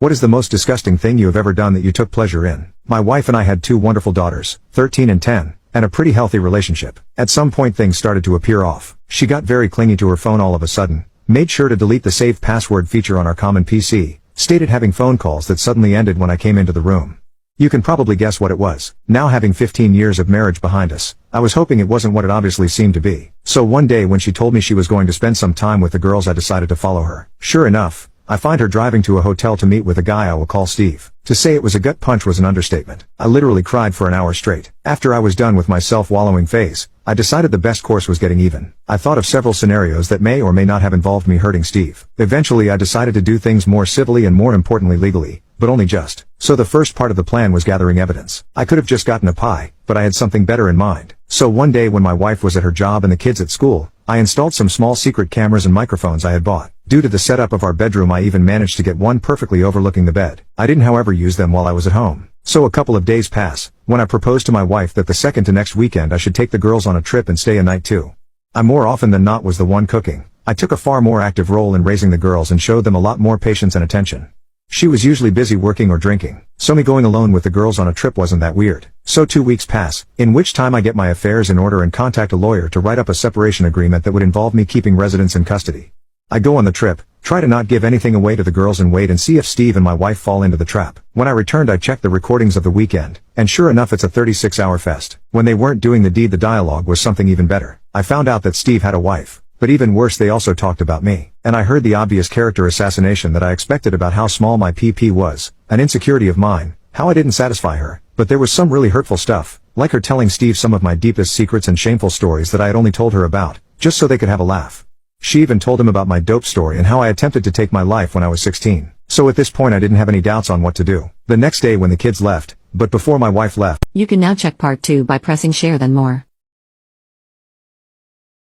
What is the most disgusting thing you have ever done that you took pleasure in? My wife and I had two wonderful daughters, 13 and 10, and a pretty healthy relationship. At some point things started to appear off. She got very clingy to her phone all of a sudden, made sure to delete the save password feature on our common PC, stated having phone calls that suddenly ended when I came into the room. You can probably guess what it was. Now having 15 years of marriage behind us, I was hoping it wasn't what it obviously seemed to be. So one day when she told me she was going to spend some time with the girls, I decided to follow her. Sure enough, I find her driving to a hotel to meet with a guy I will call Steve. To say it was a gut punch was an understatement. I literally cried for an hour straight. After I was done with my self-wallowing phase, I decided the best course was getting even. I thought of several scenarios that may or may not have involved me hurting Steve. Eventually I decided to do things more civilly and more importantly legally, but only just. So the first part of the plan was gathering evidence. I could have just gotten a pie, but I had something better in mind. So one day when my wife was at her job and the kids at school, I installed some small secret cameras and microphones I had bought. Due to the setup of our bedroom, I even managed to get one perfectly overlooking the bed. I didn't however use them while I was at home. So a couple of days pass, when I proposed to my wife that the second to next weekend I should take the girls on a trip and stay a night too. I more often than not was the one cooking. I took a far more active role in raising the girls and showed them a lot more patience and attention. She was usually busy working or drinking, so me going alone with the girls on a trip wasn't that weird. So 2 weeks pass, in which time I get my affairs in order and contact a lawyer to write up a separation agreement that would involve me keeping residents in custody. I go on the trip, try to not give anything away to the girls and wait and see if Steve and my wife fall into the trap. When I returned I checked the recordings of the weekend, and sure enough it's a 36-hour fest. When they weren't doing the deed, the dialogue was something even better. I found out that Steve had a wife. But even worse, they also talked about me. And I heard the obvious character assassination that I expected about how small my PP was, an insecurity of mine, how I didn't satisfy her. But there was some really hurtful stuff, like her telling Steve some of my deepest secrets and shameful stories that I had only told her about, just so they could have a laugh. She even told him about my dope story and how I attempted to take my life when I was 16. So at this point I didn't have any doubts on what to do. The next day when the kids left, but before my wife left. You can now check part 2 by pressing share then more.